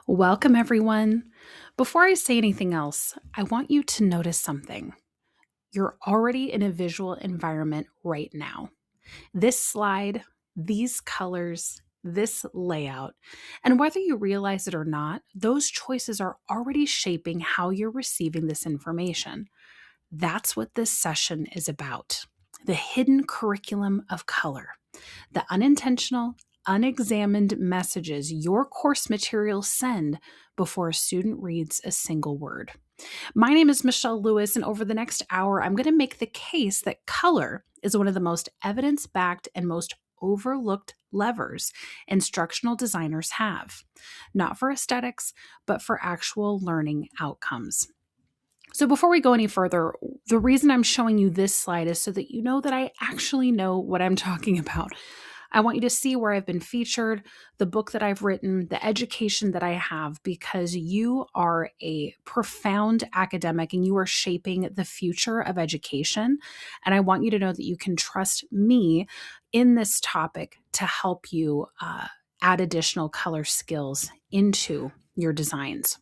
Welcome, everyone. Before I say anything else, I want you to notice something. You're already in a visual environment right now. This slide, these colors, this layout, and whether you realize it or not, those choices are already shaping how you're receiving this information. That's what this session is about: the hidden curriculum of color, the unintentional, unexamined messages your course materials send before a student reads a single word. My name is Michelle Lewis, and over the next hour, I'm going to make the case that color is one of the most evidence backed and most overlooked levers instructional designers have, not for aesthetics, but for actual learning outcomes. So, before we go any further, the reason I'm showing you this slide is so that you know that I actually know what I'm talking about. I want you to see where I've been featured, the book that I've written, the education that I have, because you are a profound academic and you are shaping the future of education. And I want you to know that you can trust me in this topic to help you add additional color skills into your designs.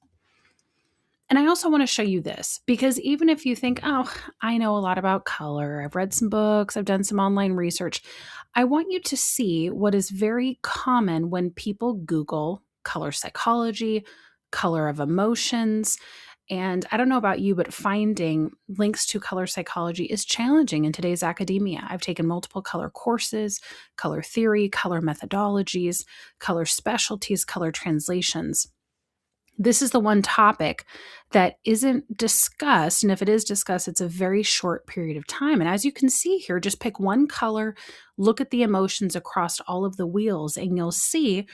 And I also want to show you this because even if you think, oh, I know a lot about color, I've read some books, I've done some online research, I want you to see what is very common when people Google color psychology, color of emotions. And I don't know about you, but finding links to color psychology is challenging in today's academia. I've taken multiple color courses, color theory, color methodologies, color specialties, color translations. This is the one topic that isn't discussed. And if it is discussed, it's a very short period of time. And as you can see here, just pick one color, look at the emotions across all of the wheels, and you'll see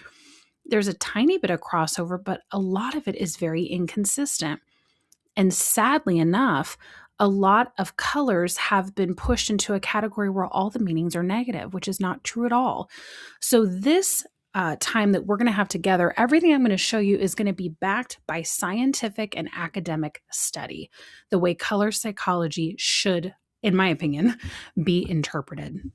there's a tiny bit of crossover, but a lot of it is very inconsistent. And sadly enough, a lot of colors have been pushed into a category where all the meanings are negative, which is not true at all. So this time that we're going to have together, everything I'm going to show you is going to be backed by scientific and academic study, the way color psychology should, in my opinion, be interpreted.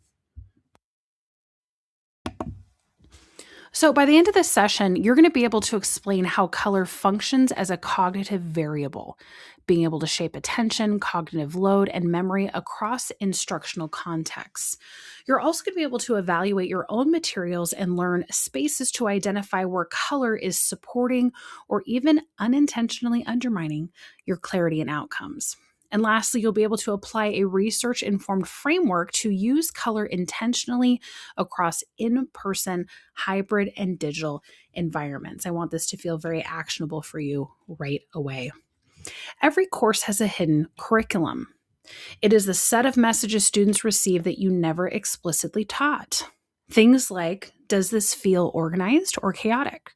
So, by the end of this session, you're going to be able to explain how color functions as a cognitive variable, being able to shape attention, cognitive load, and memory across instructional contexts. You're also going to be able to evaluate your own materials and learn spaces to identify where color is supporting or even unintentionally undermining your clarity and outcomes. And lastly, you'll be able to apply a research informed framework to use color intentionally across in person, hybrid, and digital environments. I want this to feel very actionable for you right away. Every course has a hidden curriculum. It is the set of messages students receive that you never explicitly taught. Things like, does this feel organized or chaotic?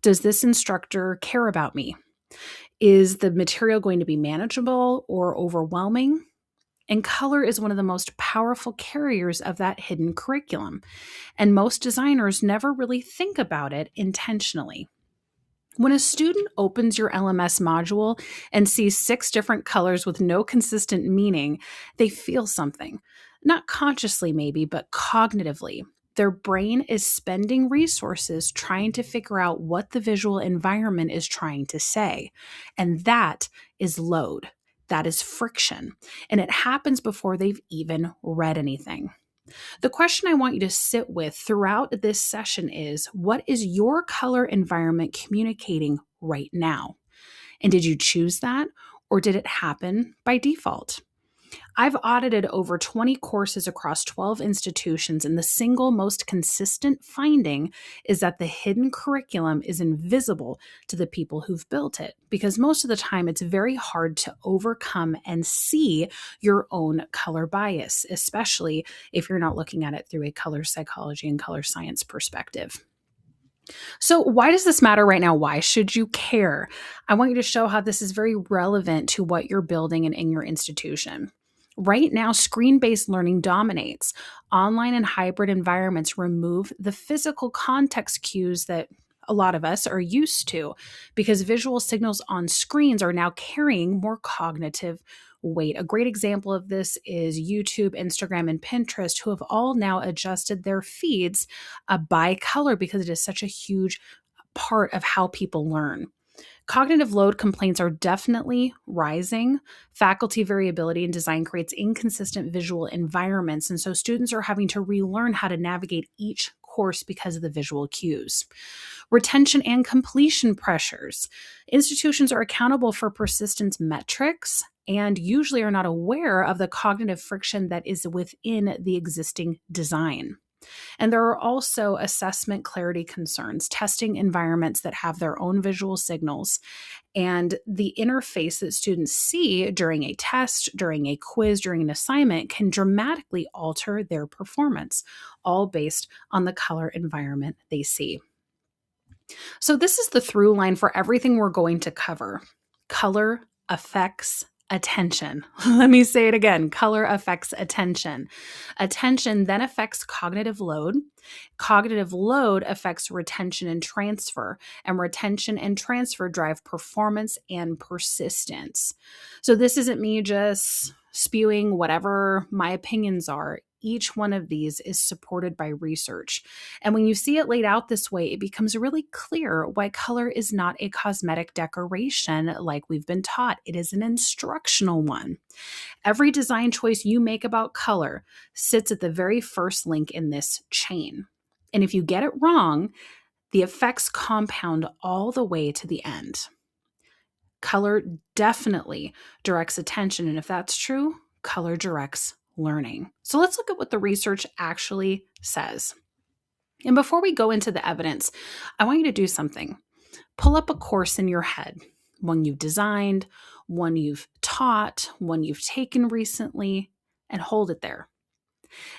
Does this instructor care about me? Is the material going to be manageable or overwhelming? And color is one of the most powerful carriers of that hidden curriculum. And most designers never really think about it intentionally. When a student opens your LMS module and sees 6 different colors with no consistent meaning, they feel something. Not consciously, maybe, but cognitively. Their brain is spending resources trying to figure out what the visual environment is trying to say. And that is load. That is friction. And it happens before they've even read anything. The question I want you to sit with throughout this session is, what is your color environment communicating right now? And did you choose that, or did it happen by default? I've audited over 20 courses across 12 institutions, and the single most consistent finding is that the hidden curriculum is invisible to the people who've built it, because most of the time it's very hard to overcome and see your own color bias, especially if you're not looking at it through a color psychology and color science perspective. So, why does this matter right now? Why should you care? I want you to show how this is very relevant to what you're building and in your institution. Right now, screen based learning dominates. Online and hybrid environments remove the physical context cues that a lot of us are used to because visual signals on screens are now carrying more cognitive weight. A great example of this is YouTube, Instagram, and Pinterest, who have all now adjusted their feeds by color because it is such a huge part of how people learn. Cognitive load complaints are definitely rising. Faculty variability in design creates inconsistent visual environments, and so students are having to relearn how to navigate each course because of the visual cues. Retention and completion pressures. Institutions are accountable for persistence metrics and usually are not aware of the cognitive friction that is within the existing design. And there are also assessment clarity concerns, testing environments that have their own visual signals, and the interface that students see during a test, during a quiz, during an assignment can dramatically alter their performance, all based on the color environment they see. So, this is the through line for everything we're going to cover. Color affects attention. Let me say it again. Color affects attention. Attention then affects cognitive load. Cognitive load affects retention and transfer, and retention and transfer drive performance and persistence. So this isn't me just spewing whatever my opinions are. Each one of these is supported by research. And when you see it laid out this way, it becomes really clear why color is not a cosmetic decoration like we've been taught. It is an instructional one. Every design choice you make about color sits at the very first link in this chain. And if you get it wrong, the effects compound all the way to the end. Color definitely directs attention. And if that's true, color directs learning. So let's look at what the research actually says. And before we go into the evidence, I want you to do something. Pull up a course in your head, one you've designed, one you've taught, one you've taken recently, and hold it there.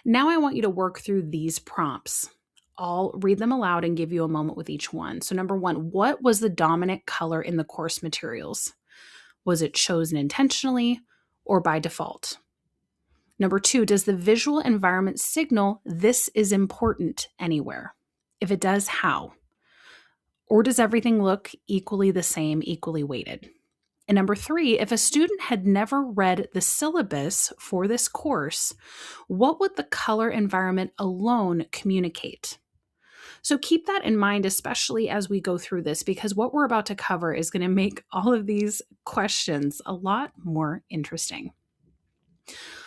Now I want you to work through these prompts. I'll read them aloud and give you a moment with each one. So number one, what was the dominant color in the course materials? Was it chosen intentionally or by default? Number two, does the visual environment signal this is important anywhere? If it does, how? Or does everything look equally the same, equally weighted? And number three, if a student had never read the syllabus for this course, what would the color environment alone communicate? So keep that in mind, especially as we go through this, because what we're about to cover is going to make all of these questions a lot more interesting.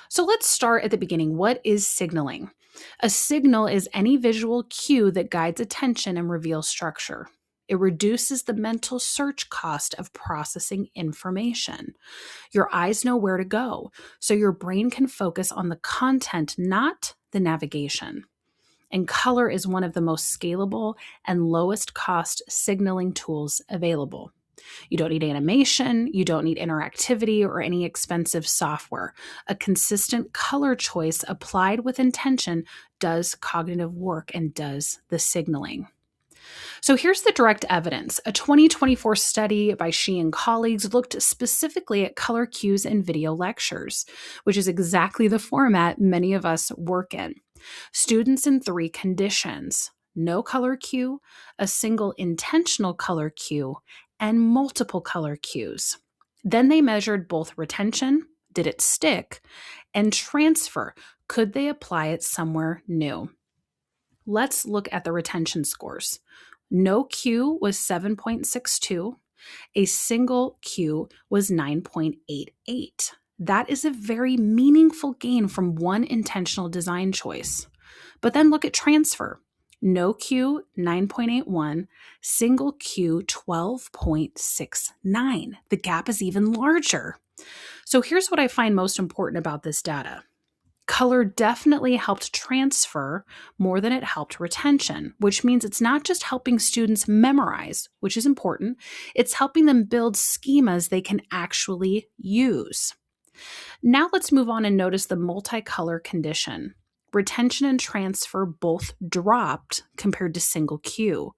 So let's start at the beginning. What is signaling? A signal is any visual cue that guides attention and reveals structure. It reduces the mental search cost of processing information. Your eyes know where to go, so your brain can focus on the content, not the navigation. And color is one of the most scalable and lowest cost signaling tools available. You don't need animation, you don't need interactivity or any expensive software. A consistent color choice applied with intention does cognitive work and does the signaling. So here's the direct evidence. A 2024 study by Shi and colleagues looked specifically at color cues in video lectures, which is exactly the format many of us work in. Students in three conditions: no color cue, a single intentional color cue, and multiple color cues. Then they measured both retention, did it stick, and transfer, could they apply it somewhere new? Let's look at the retention scores. No cue was 7.62. A single cue was 9.88. That is a very meaningful gain from one intentional design choice. But then look at transfer. No cue, 9.81. Single cue, 12.69. The gap is even larger. So here's what I find most important about this data. Color definitely helped transfer more than it helped retention, which means it's not just helping students memorize, which is important, it's helping them build schemas they can actually use. Now let's move on and notice the multicolor condition. Retention and transfer both dropped compared to single cue.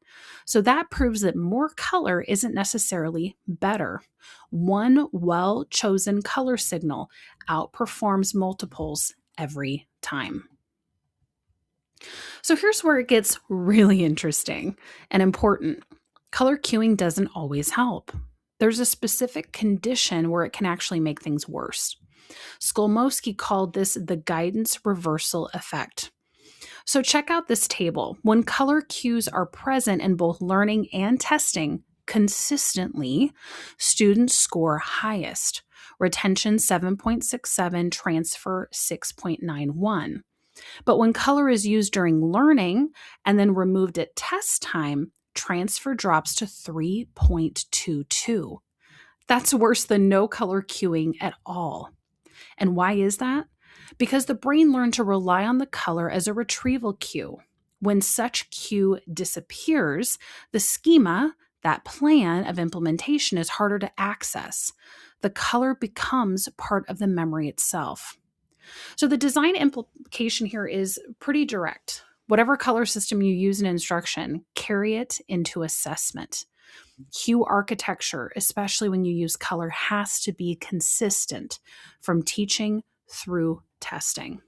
So that proves that more color isn't necessarily better. One well-chosen color signal outperforms multiples every time. So here's where it gets really interesting and important. Color cueing doesn't always help. There's a specific condition where it can actually make things worse. Skolmowski called this the guidance reversal effect. So check out this table. When color cues are present in both learning and testing consistently, students score highest. Retention 7.67, transfer 6.91. But when color is used during learning and then removed at test time, transfer drops to 3.22. That's worse than no color cueing at all. And why is that? Because the brain learned to rely on the color as a retrieval cue. When such cue disappears, the schema, that plan of implementation, is harder to access. The color becomes part of the memory itself. So the design implication here is pretty direct. Whatever color system you use in instruction, carry it into assessment. Cue architecture, especially when you use color, has to be consistent from teaching through testing.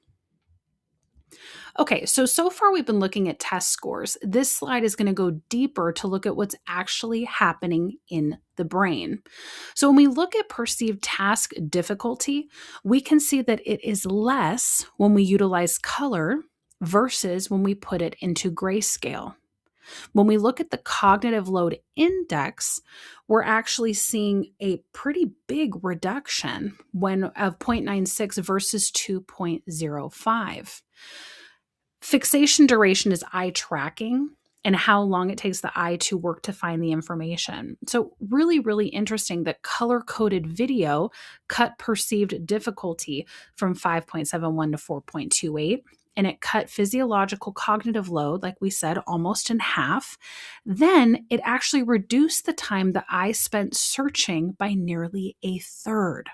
Okay, so far we've been looking at test scores. This slide is going to go deeper to look at what's actually happening in the brain. So when we look at perceived task difficulty, we can see that it is less when we utilize color versus when we put it into grayscale. When we look at the cognitive load index, we're actually seeing a pretty big reduction of 0.96 versus 2.05. Fixation duration is eye tracking and how long it takes the eye to work to find the information. So really, really interesting that color-coded video cut perceived difficulty from 5.71 to 4.28. And it cut physiological cognitive load, like we said, almost in half. Then it actually reduced the time the eye spent searching by nearly a third.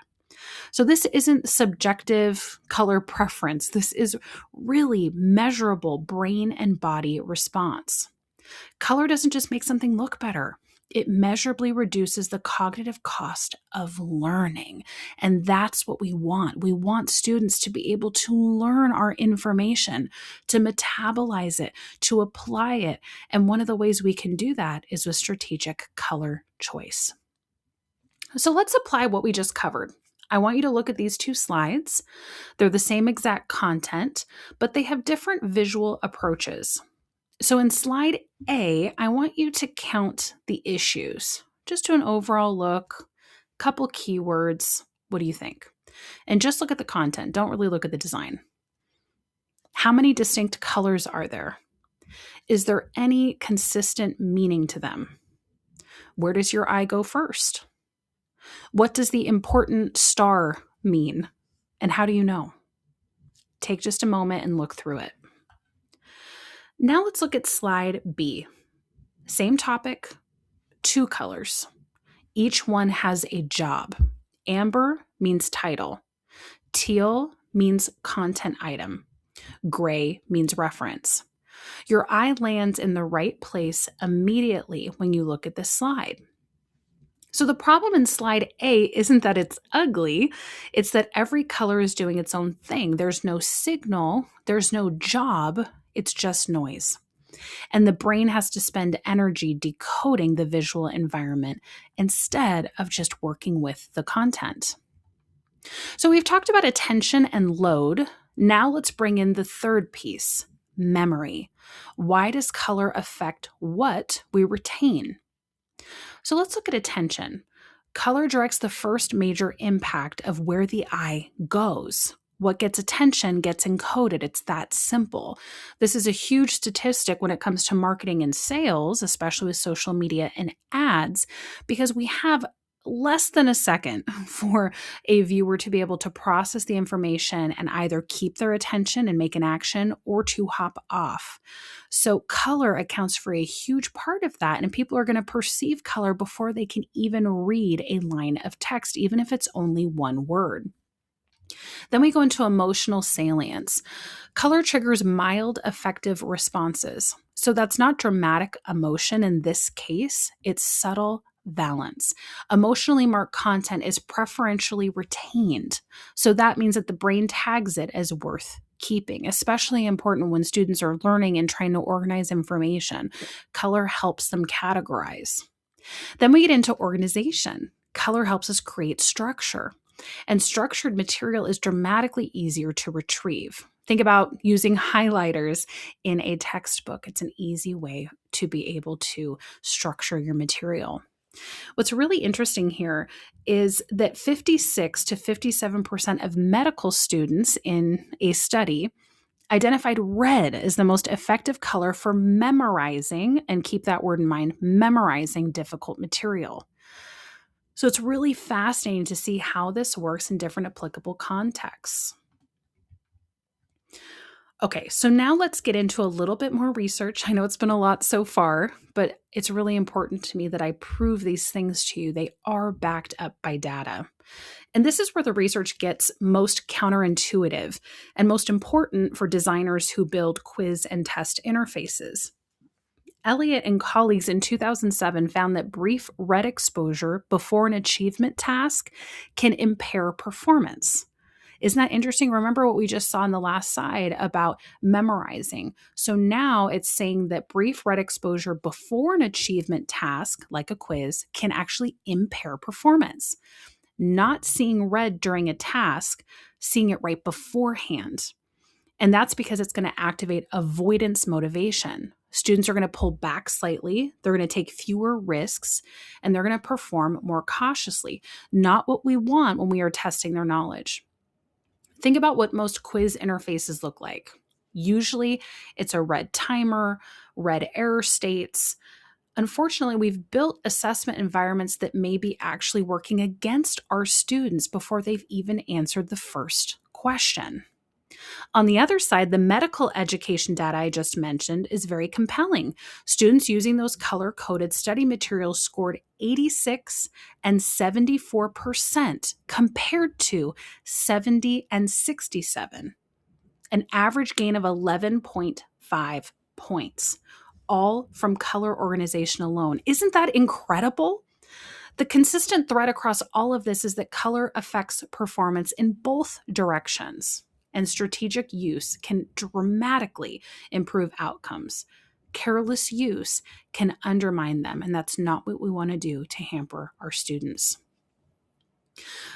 So this isn't subjective color preference. This is really measurable brain and body response. Color doesn't just make something look better. It measurably reduces the cognitive cost of learning. And that's what we want. We want students to be able to learn our information, to metabolize it, to apply it. And one of the ways we can do that is with strategic color choice. So let's apply what we just covered. I want you to look at these two slides. They're the same exact content, but they have different visual approaches. So in slide A, I want you to count the issues. Just do an overall look, couple keywords. What do you think? And just look at the content. Don't really look at the design. How many distinct colors are there? Is there any consistent meaning to them? Where does your eye go first? What does the important star mean? And how do you know? Take just a moment and look through it. Now let's look at slide B. Same topic, two colors. Each one has a job. Amber means title. Teal means content item. Gray means reference. Your eye lands in the right place immediately when you look at this slide. So the problem in slide A isn't that it's ugly, it's that every color is doing its own thing. There's no signal, there's no job, it's just noise. And the brain has to spend energy decoding the visual environment instead of just working with the content. So we've talked about attention and load. Now let's bring in the third piece, memory. Why does color affect what we retain? So let's look at attention. Color directs the first major impact of where the eye goes. What gets attention gets encoded. It's that simple. This is a huge statistic when it comes to marketing and sales, especially with social media and ads, because we have less than a second for a viewer to be able to process the information and either keep their attention and make an action or to hop off. So color accounts for a huge part of that, and people are going to perceive color before they can even read a line of text, even if it's only one word. Then we go into emotional salience. Color triggers mild affective responses. So that's not dramatic emotion in this case, it's subtle valence. Emotionally marked content is preferentially retained. So that means that the brain tags it as worth keeping, especially important when students are learning and trying to organize information. Color helps them categorize. Then we get into organization. Color helps us create structure. And structured material is dramatically easier to retrieve. Think about using highlighters in a textbook. It's an easy way to be able to structure your material. What's really interesting here is that 56 to 57% of medical students in a study identified red as the most effective color for memorizing, and keep that word in mind, memorizing difficult material. So it's really fascinating to see how this works in different applicable contexts. Okay, so now let's get into a little bit more research. I know it's been a lot so far, but it's really important to me that I prove these things to you. They are backed up by data. And this is where the research gets most counterintuitive and most important for designers who build quiz and test interfaces. Elliott and colleagues in 2007 found that brief red exposure before an achievement task can impair performance. Isn't that interesting? Remember what we just saw on the last slide about memorizing. So now it's saying that brief red exposure before an achievement task, like a quiz, can actually impair performance. Not seeing red during a task, seeing it right beforehand. And that's because it's going to activate avoidance motivation. Students are going to pull back slightly, they're going to take fewer risks, and they're going to perform more cautiously. Not what we want when we are testing their knowledge. Think about what most quiz interfaces look like. Usually, it's a red timer, red error states. Unfortunately, we've built assessment environments that may be actually working against our students before they've even answered the first question. On the other side, the medical education data I just mentioned is very compelling. Students using those color-coded study materials scored 86 and 74% compared to 70 and 67, an average gain of 11.5 points, all from color organization alone. Isn't that incredible? The consistent thread across all of this is that color affects performance in both directions, and strategic use can dramatically improve outcomes. Careless use can undermine them, and that's not what we want to do to hamper our students.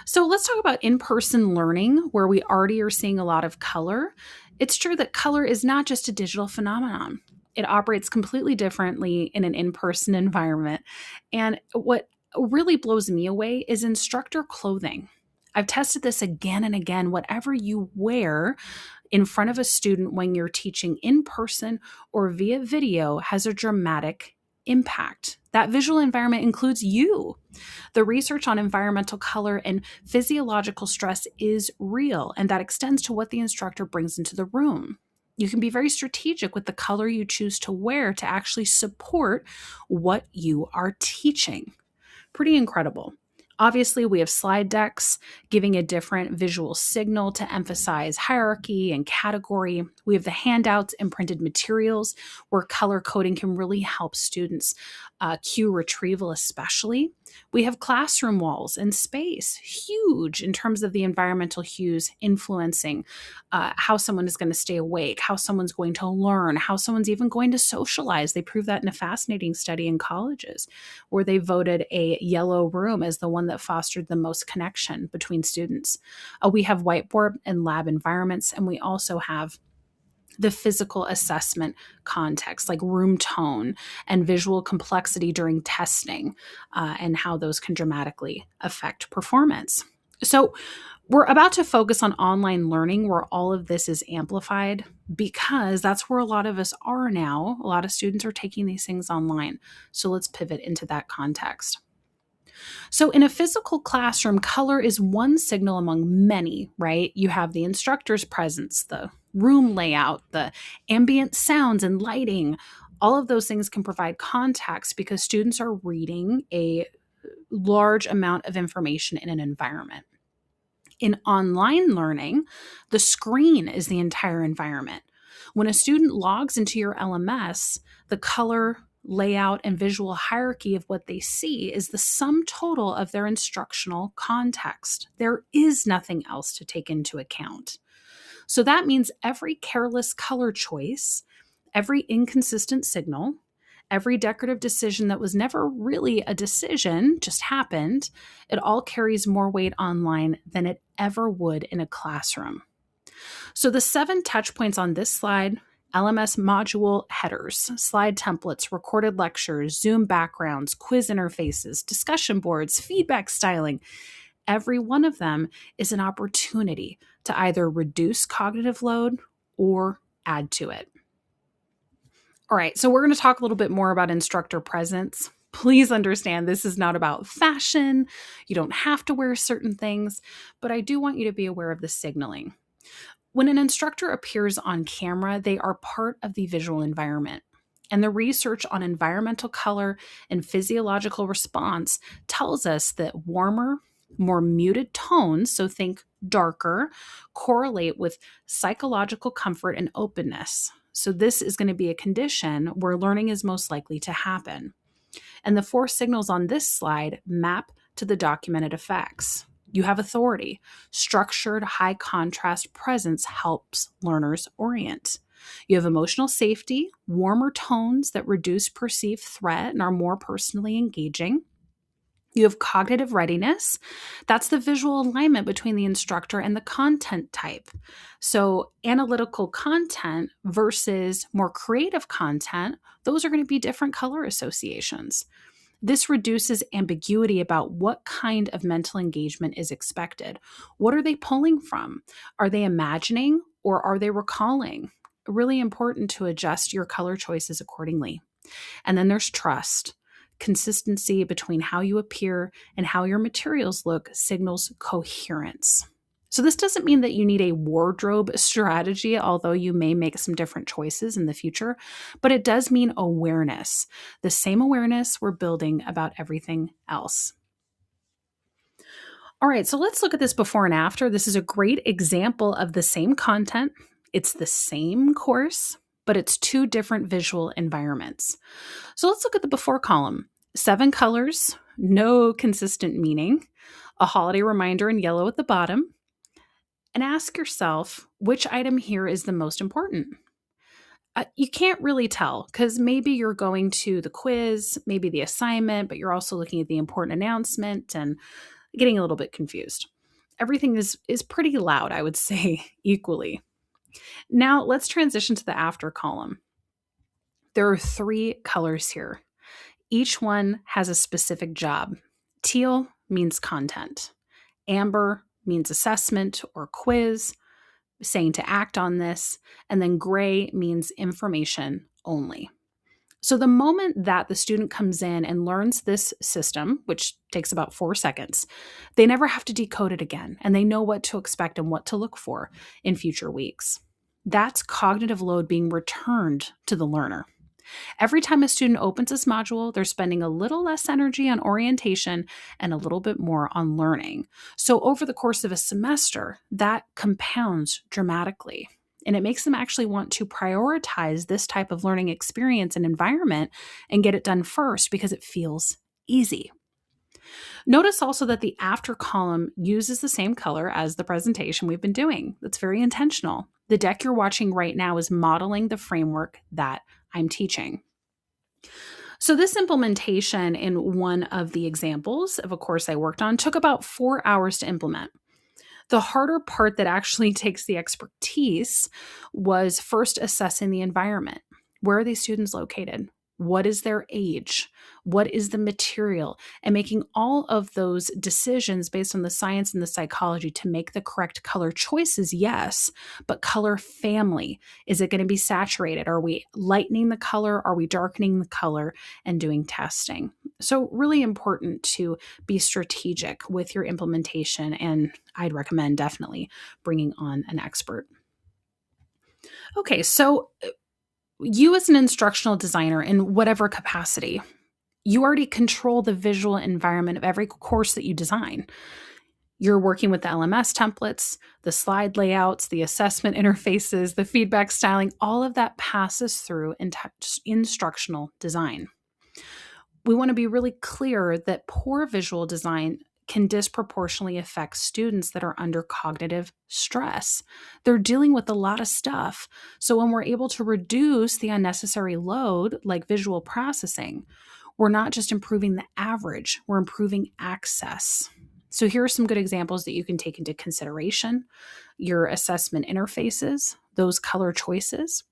So let's talk about in-person learning, where we already are seeing a lot of color. It's true that color is not just a digital phenomenon. It operates completely differently in an in-person environment. And what really blows me away is instructor clothing. I've tested this again and again. Whatever you wear in front of a student when you're teaching in person or via video has a dramatic impact. That visual environment includes you. The research on environmental color and physiological stress is real, and that extends to what the instructor brings into the room. You can be very strategic with the color you choose to wear to actually support what you are teaching. Pretty incredible. Obviously, we have slide decks giving a different visual signal to emphasize hierarchy and category. We have the handouts and printed materials where color coding can really help students cue retrieval especially. We have classroom walls and space, huge in terms of the environmental hues influencing how someone is going to stay awake, how someone's going to learn, how someone's even going to socialize. They proved that in a fascinating study in colleges where they voted a yellow room as the one that fostered the most connection between students. We have whiteboard and lab environments, and we also have the physical assessment context, like room tone and visual complexity during testing, and how those can dramatically affect performance. So we're about to focus on online learning where all of this is amplified because that's where a lot of us are now. A lot of students are taking these things online. So let's pivot into that context. So in a physical classroom, color is one signal among many, right? You have the instructor's presence, the room layout, the ambient sounds and lighting. All of those things can provide context because students are reading a large amount of information in an environment. In online learning, the screen is the entire environment. When a student logs into your LMS, the color, layout, and visual hierarchy of what they see is the sum total of their instructional context. There is nothing else to take into account. So that means every careless color choice, every inconsistent signal, every decorative decision that was never really a decision, just happened, it all carries more weight online than it ever would in a classroom. So the 7 touch points on this slide: LMS module headers, slide templates, recorded lectures, Zoom backgrounds, quiz interfaces, discussion boards, feedback styling. Every one of them is an opportunity to either reduce cognitive load or add to it. All right, so we're going to talk a little bit more about instructor presence. Please understand this is not about fashion. You don't have to wear certain things, but I do want you to be aware of the signaling. When an instructor appears on camera, they are part of the visual environment. And the research on environmental color and physiological response tells us that warmer, more muted tones, so think darker, correlate with psychological comfort and openness. So this is going to be a condition where learning is most likely to happen. And the 4 signals on this slide map to the documented effects. You have authority. Structured, high contrast presence helps learners orient. You have emotional safety, warmer tones that reduce perceived threat and are more personally engaging. You have cognitive readiness. That's the visual alignment between the instructor and the content type. So, analytical content versus more creative content, those are going to be different color associations. This reduces ambiguity about what kind of mental engagement is expected. What are they pulling from? Are they imagining or are they recalling? Really important to adjust your color choices accordingly. And then there's trust. Consistency between how you appear and how your materials look signals coherence. So this doesn't mean that you need a wardrobe strategy, although you may make some different choices in the future, but it does mean awareness, the same awareness we're building about everything else. All right, so let's look at this before and after. This is a great example of the same content. It's the same course, but it's 2 different visual environments. So let's look at the before column. 7 colors, no consistent meaning, a holiday reminder in yellow at the bottom, and ask yourself which item here is the most important. You can't really tell because maybe you're going to the quiz, maybe the assignment, but you're also looking at the important announcement and getting a little bit confused. Everything is pretty loud, I would say, equally. Now let's transition to the after column. There are 3 colors here. Each one has a specific job. Teal means content. Amber means assessment or quiz, saying to act on this. And then gray means information only. So the moment that the student comes in and learns this system, which takes about 4 seconds, they never have to decode it again, and they know what to expect and what to look for in future weeks. That's cognitive load being returned to the learner. Every time a student opens this module, they're spending a little less energy on orientation and a little bit more on learning. So over the course of a semester, that compounds dramatically. And it makes them actually want to prioritize this type of learning experience and environment and get it done first because it feels easy. Notice also that the after column uses the same color as the presentation we've been doing. That's very intentional. The deck you're watching right now is modeling the framework that I'm teaching. So this implementation in one of the examples of a course I worked on took about 4 hours to implement. The harder part that actually takes the expertise was first assessing the environment. Where are these students located? What is their age? What is the material? And making all of those decisions based on the science and the psychology to make the correct color choices, yes, but color family. Is it going to be saturated? Are we lightening the color? Are we darkening the color? And doing testing. So really important to be strategic with your implementation, and I'd recommend definitely bringing on an expert. Okay, so you as an instructional designer in whatever capacity, you already control the visual environment of every course that you design. You're working with the LMS templates, the slide layouts, the assessment interfaces, the feedback styling, all of that passes through instructional design. We want to be really clear that poor visual design can disproportionately affect students that are under cognitive stress. They're dealing with a lot of stuff. So when we're able to reduce the unnecessary load, like visual processing, we're not just improving the average, we're improving access. So here are some good examples that you can take into consideration: your assessment interfaces, those color choices,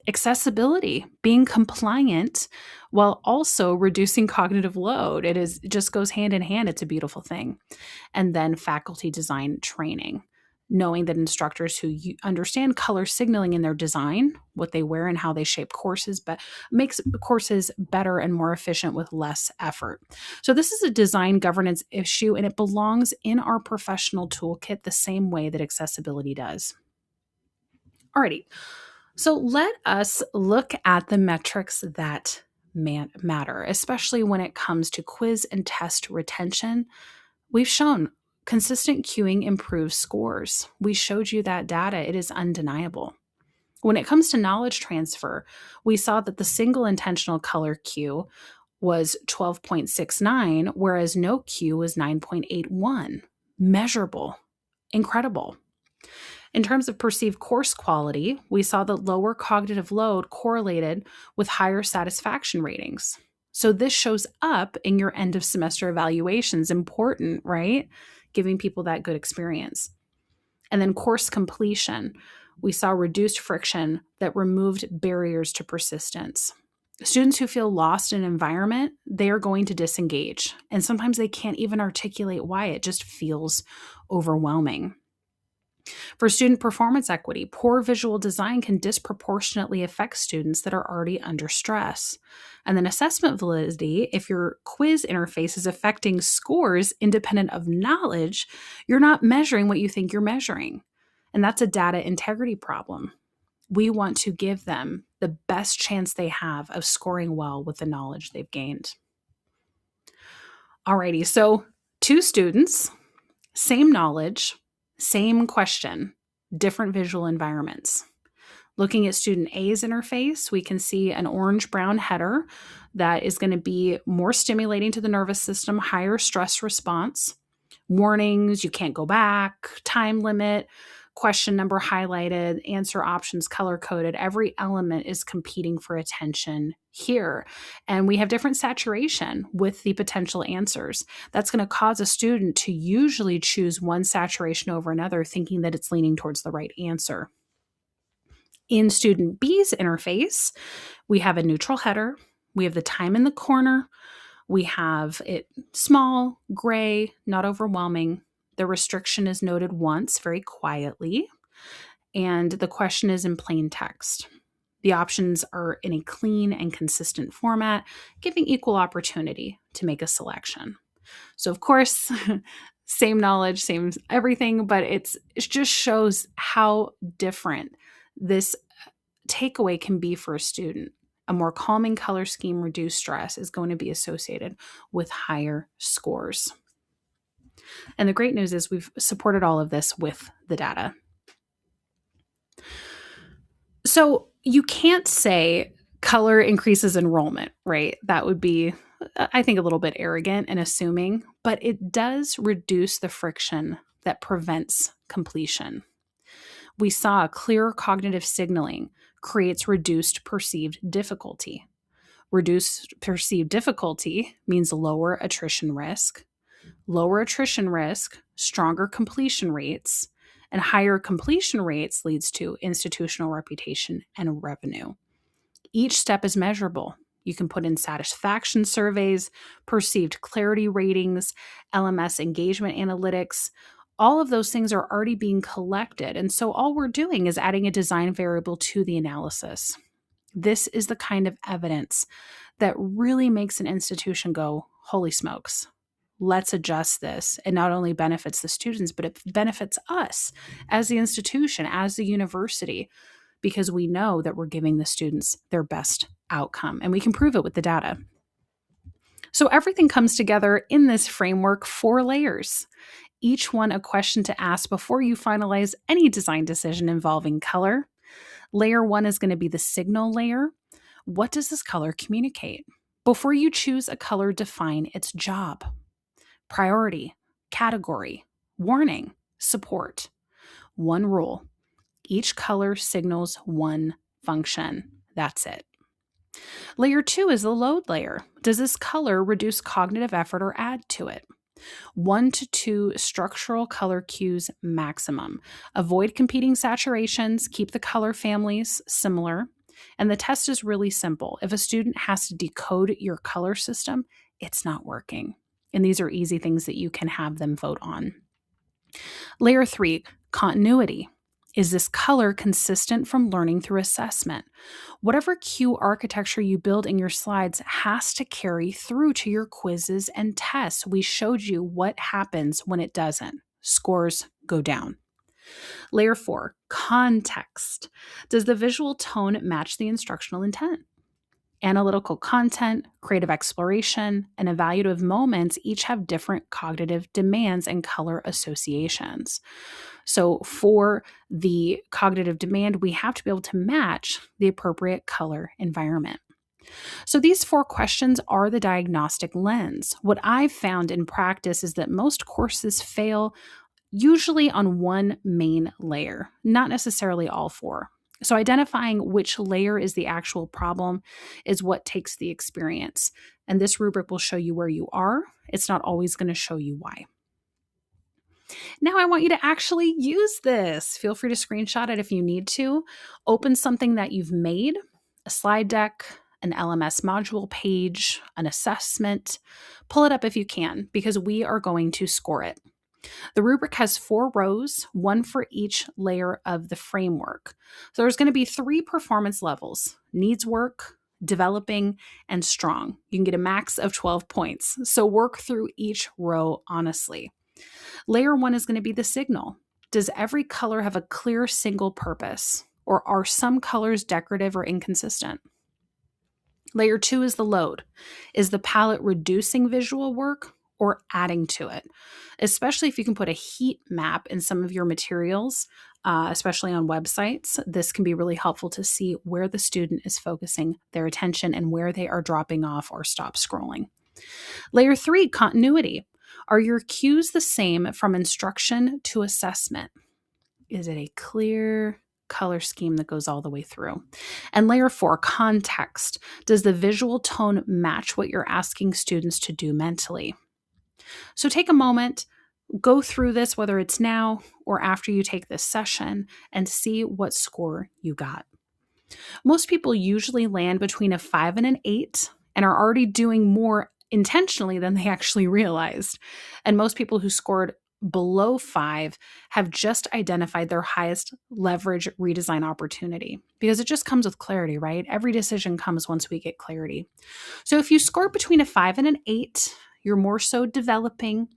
accessibility, being compliant while also reducing cognitive load. It just goes hand in hand. It's a beautiful thing. And then faculty design training, knowing that instructors who understand color signaling in their design, what they wear and how they shape courses, but makes courses better and more efficient with less effort. So this is a design governance issue, and it belongs in our professional toolkit the same way that accessibility does. Alrighty, so let us look at the metrics that matter, especially when it comes to quiz and test retention. We've shown consistent cueing improves scores. We showed you that data. It is undeniable. When it comes to knowledge transfer, we saw that the single intentional color cue was 12.69, whereas no cue was 9.81. Measurable. Incredible. In terms of perceived course quality, we saw that lower cognitive load correlated with higher satisfaction ratings. So this shows up in your end of semester evaluations. Important, right? Giving people that good experience. And then course completion, we saw reduced friction that removed barriers to persistence. Students who feel lost in an environment, they are going to disengage. And sometimes they can't even articulate why. It just feels overwhelming. For student performance equity, poor visual design can disproportionately affect students that are already under stress. And then assessment validity, if your quiz interface is affecting scores independent of knowledge, you're not measuring what you think you're measuring. And that's a data integrity problem. We want to give them the best chance they have of scoring well with the knowledge they've gained. Alrighty, so 2 students, same knowledge, same question, different visual environments. Looking at student A's interface, we can see an orange-brown header that is going to be more stimulating to the nervous system, higher stress response, warnings, you can't go back, time limit, question number highlighted, answer options color-coded. Every element is competing for attention here. And we have different saturation with the potential answers. That's going to cause a student to usually choose one saturation over another, thinking that it's leaning towards the right answer. In student B's interface, we have a neutral header. We have the time in the corner. We have it small, gray, not overwhelming. The restriction is noted once, very quietly, and the question is in plain text. The options are in a clean and consistent format, giving equal opportunity to make a selection. So, of course, same knowledge, same everything, but it just shows how different this takeaway can be for a student. A more calming color scheme, reduced stress, is going to be associated with higher scores. And the great news is we've supported all of this with the data. So you can't say color increases enrollment, right? That would be, I think, a little bit arrogant and assuming, but it does reduce the friction that prevents completion. We saw clearer cognitive signaling creates reduced perceived difficulty. Reduced perceived difficulty means lower attrition risk. Lower attrition risk, stronger completion rates, and higher completion rates leads to institutional reputation and revenue. Each step is measurable. You can put in satisfaction surveys, perceived clarity ratings, LMS engagement analytics. All of those things are already being collected. And so all we're doing is adding a design variable to the analysis. This is the kind of evidence that really makes an institution go, holy smokes, let's adjust this. It not only benefits the students, but it benefits us as the institution, as the university, because we know that we're giving the students their best outcome, and we can prove it with the data. So everything comes together in this framework, 4 layers, each one a question to ask before you finalize any design decision involving color. Layer 1 is going to be the signal layer. What does this color communicate? Before you choose a color, define its job. Priority, category, warning, support. One rule: each color signals one function. That's it. Layer 2 is the load layer. Does this color reduce cognitive effort or add to it? 1 to 2 structural color cues maximum. Avoid competing saturations, keep the color families similar. And the test is really simple. If a student has to decode your color system, it's not working. And these are easy things that you can have them vote on. Layer 3, continuity. Is this color consistent from learning through assessment? Whatever cue architecture you build in your slides has to carry through to your quizzes and tests. We showed you what happens when it doesn't. Scores go down. Layer 4, context. Does the visual tone match the instructional intent? Analytical content, creative exploration, and evaluative moments each have different cognitive demands and color associations. So, for the cognitive demand, we have to be able to match the appropriate color environment. So, these 4 questions are the diagnostic lens. What I've found in practice is that most courses fail usually on one main layer, not necessarily all 4. So, identifying which layer is the actual problem is what takes the experience. And this rubric will show you where you are. It's not always going to show you why. Now, I want you to actually use this. Feel free to screenshot it if you need to. Open something that you've made, a slide deck, an LMS module page, an assessment. Pull it up if you can, because we are going to score it. The rubric has 4 rows, 1 for each layer of the framework. So there's going to be 3 performance levels: needs work, developing, and strong. You can get a max of 12 points. So work through each row honestly. Layer 1 is going to be the signal. Does every color have a clear single purpose, or are some colors decorative or inconsistent? Layer 2 is the load. Is the palette reducing visual work or adding to it? Especially if you can put a heat map in some of your materials, especially on websites, this can be really helpful to see where the student is focusing their attention and where they are dropping off or stop scrolling. Layer 3, continuity. Are your cues the same from instruction to assessment? Is it a clear color scheme that goes all the way through? And layer 4, context. Does the visual tone match what you're asking students to do mentally? So take a moment, go through this, whether it's now or after you take this session, and see what score you got. Most people usually land between a 5 and an 8 and are already doing more intentionally than they actually realized. And most people who scored below 5 have just identified their highest leverage redesign opportunity, because it just comes with clarity, right? Every decision comes once we get clarity. So if you score between a 5 and an 8, you're more so developing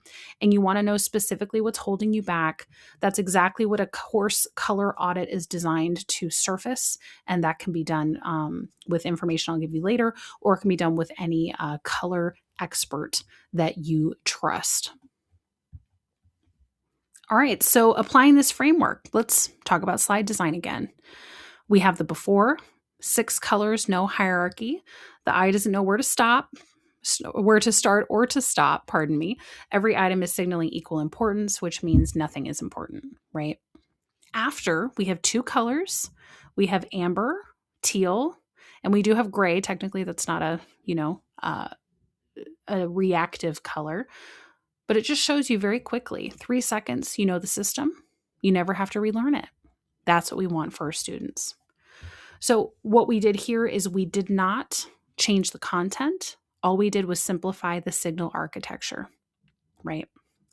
and you want to know specifically what's holding you back, that's exactly what a course color audit is designed to surface. And that can be done with information I'll give you later, or it can be done with any color expert that you trust. All right, so applying this framework, let's talk about slide design again. We have the before, 6 colors, no hierarchy. The eye doesn't know where to start or to stop, pardon me. Every item is signaling equal importance, which means nothing is important, right? After, we have 2 colors. We have amber, teal, and we do have gray. Technically, that's not a reactive color, but it just shows you very quickly, 3 seconds, you know the system. You never have to relearn it. That's what we want for our students. So what we did here is we did not change the content. All we did was simplify the signal architecture, right?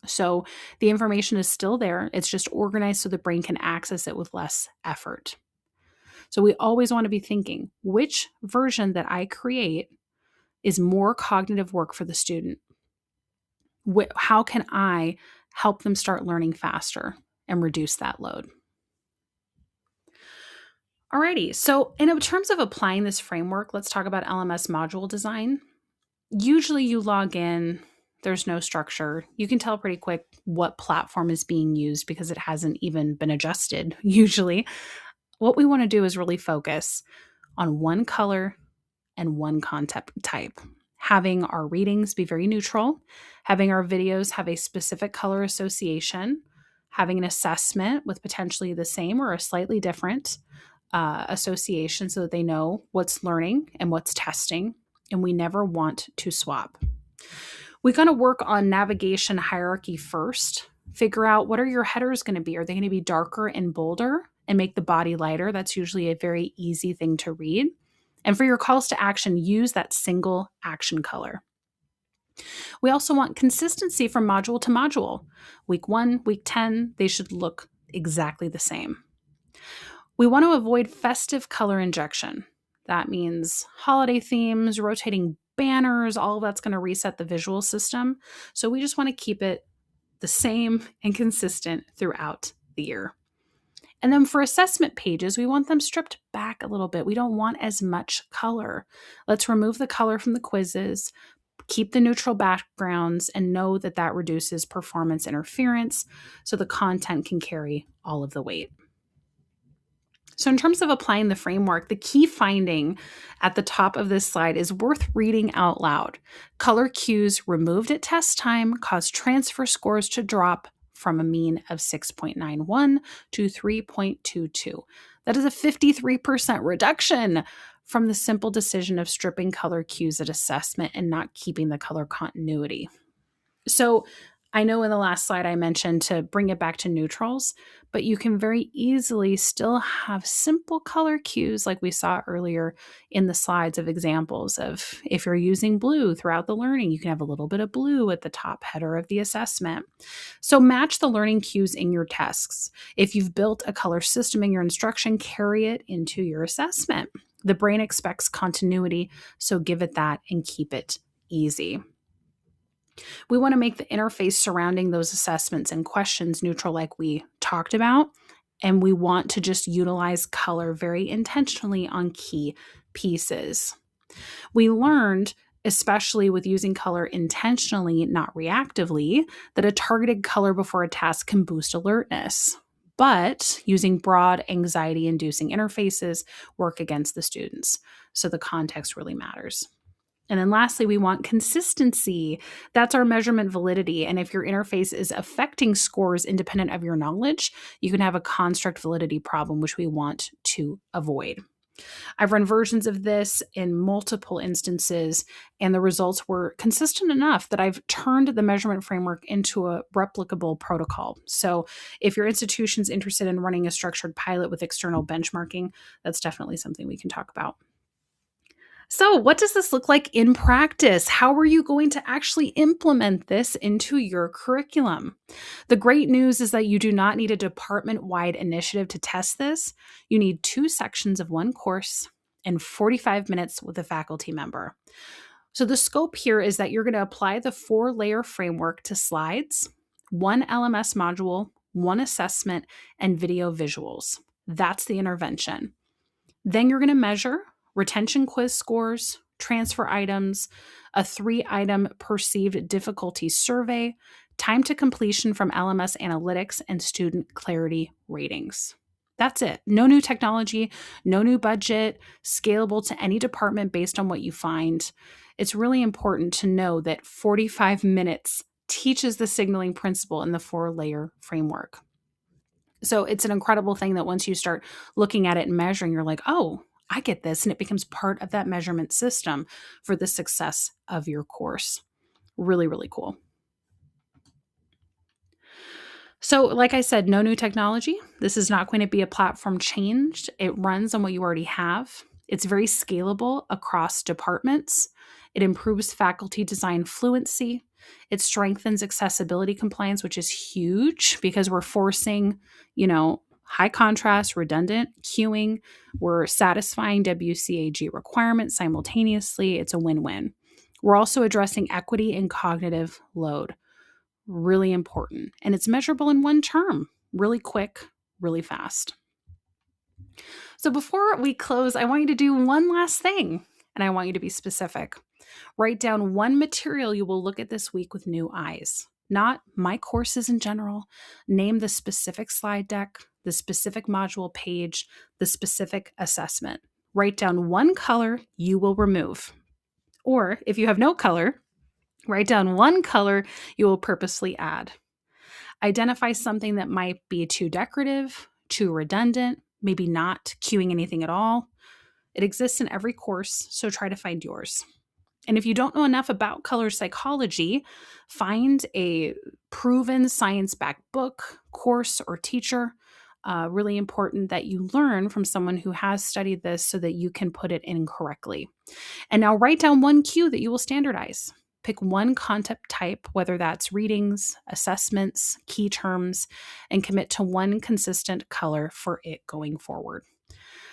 So the information is still there. It's just organized so the brain can access it with less effort. So we always want to be thinking, which version that I create is more cognitive work for the student? How can I help them start learning faster and reduce that load? Alrighty, so in terms of applying this framework, let's talk about LMS module design. Usually you log in, there's no structure. You can tell pretty quick what platform is being used because it hasn't even been adjusted usually. What we want to do is really focus on one color and one content type. Having our readings be very neutral, having our videos have a specific color association, having an assessment with potentially the same or a slightly different association so that they know what's learning and what's testing, and we never want to swap. We're going to work on navigation hierarchy first. Figure out, what are your headers going to be? Are they going to be darker and bolder and make the body lighter? That's usually a very easy thing to read. And for your calls to action, use that single action color. We also want consistency from module to module. Week 1, week 10, they should look exactly the same. We want to avoid festive color injection. That means holiday themes, rotating banners, all of that's going to reset the visual system. So we just want to keep it the same and consistent throughout the year. And then for assessment pages, we want them stripped back a little bit. We don't want as much color. Let's remove the color from the quizzes, keep the neutral backgrounds, and know that that reduces performance interference so the content can carry all of the weight. So in terms of applying the framework, the key finding at the top of this slide is worth reading out loud. Color cues removed at test time caused transfer scores to drop from a mean of 6.91 to 3.22. That is a 53% reduction from the simple decision of stripping color cues at assessment and not keeping the color continuity. So I know in the last slide I mentioned to bring it back to neutrals, but you can very easily still have simple color cues like we saw earlier in the slides of examples of, if you're using blue throughout the learning, you can have a little bit of blue at the top header of the assessment. So match the learning cues in your tasks. If you've built a color system in your instruction, carry it into your assessment. The brain expects continuity, so give it that and keep it easy. We want to make the interface surrounding those assessments and questions neutral like we talked about, and we want to just utilize color very intentionally on key pieces. We learned, especially with using color intentionally, not reactively, that a targeted color before a task can boost alertness, but using broad anxiety-inducing interfaces work against the students. So the context really matters. And then lastly, we want consistency. That's our measurement validity. And if your interface is affecting scores independent of your knowledge, you can have a construct validity problem, which we want to avoid. I've run versions of this in multiple instances, and the results were consistent enough that I've turned the measurement framework into a replicable protocol. So if your institution's interested in running a structured pilot with external benchmarking, that's definitely something we can talk about. So what does this look like in practice? How are you going to actually implement this into your curriculum? The great news is that you do not need a department-wide initiative to test this. You need 2 sections of one course and 45 minutes with a faculty member. So the scope here is that you're going to apply the 4-layer framework to slides, 1 LMS module, 1 assessment, and video visuals. That's the intervention. Then you're going to measure retention quiz scores, transfer items, a 3-item perceived difficulty survey, time to completion from LMS analytics, and student clarity ratings. That's it. No new technology, no new budget, scalable to any department based on what you find. It's really important to know that 45 minutes teaches the signaling principle in the 4-layer framework. So it's an incredible thing that once you start looking at it and measuring, you're like, oh, I get this, and it becomes part of that measurement system for the success of your course. Really, really cool. So like I said, no new technology. This is not going to be a platform change. It runs on what you already have. It's very scalable across departments. It improves faculty design fluency. It strengthens accessibility compliance, which is huge because we're forcing, high contrast, redundant queuing. We're satisfying WCAG requirements simultaneously. It's a win-win. We're also addressing equity and cognitive load. Really important. And it's measurable in one term, really quick, really fast. So before we close, I want you to do one last thing, and I want you to be specific. Write down 1 material you will look at this week with new eyes. Not my courses in general. Name the specific slide deck, the specific module page, the specific assessment. Write down 1 color you will remove. Or if you have no color, write down 1 color you will purposely add. Identify something that might be too decorative, too redundant, maybe not cueing anything at all. It exists in every course, so try to find yours. And if you don't know enough about color psychology, find a proven science backed book, course, or teacher. Really important that you learn from someone who has studied this so that you can put it in correctly. And now write down one cue that you will standardize. Pick one content type, whether that's readings, assessments, key terms, and commit to one consistent color for it going forward.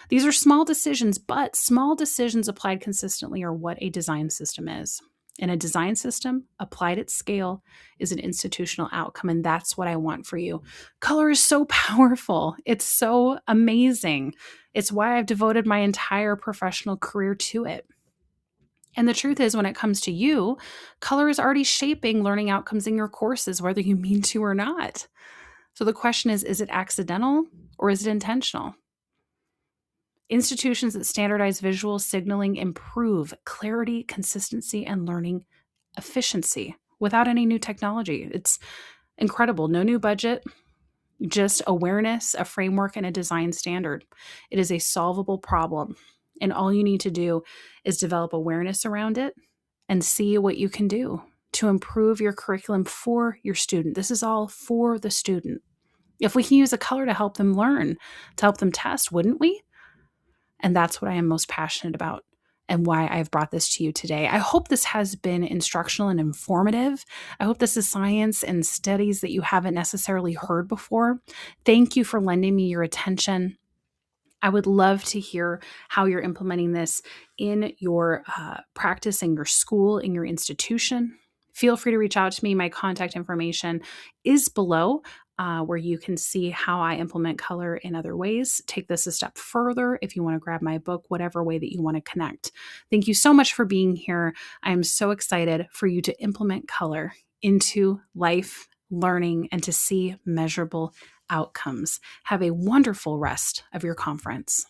These are small decisions, but small decisions applied consistently are what a design system is. And a design system applied at scale is an institutional outcome. And that's what I want for you. Color is so powerful. It's so amazing. It's why I've devoted my entire professional career to it. And the truth is, when it comes to you, color is already shaping learning outcomes in your courses, whether you mean to or not. So the question is it accidental or is it intentional? Institutions that standardize visual signaling improve clarity, consistency, and learning efficiency without any new technology. It's incredible. No new budget, just awareness, a framework, and a design standard. It is a solvable problem. And all you need to do is develop awareness around it and see what you can do to improve your curriculum for your student. This is all for the student. If we can use a color to help them learn, to help them test, wouldn't we? And that's what I am most passionate about and why I've brought this to you today. I hope this has been instructional and informative. I hope this is science and studies that you haven't necessarily heard before. Thank you for lending me your attention. I would love to hear how you're implementing this in your practice, in your school, in your institution. Feel free to reach out to me. My contact information is below, where you can see how I implement color in other ways. Take this a step further if you want to grab my book, whatever way that you want to connect. Thank you so much for being here. I am so excited for you to implement color into life, learning, and to see measurable outcomes. Have a wonderful rest of your conference.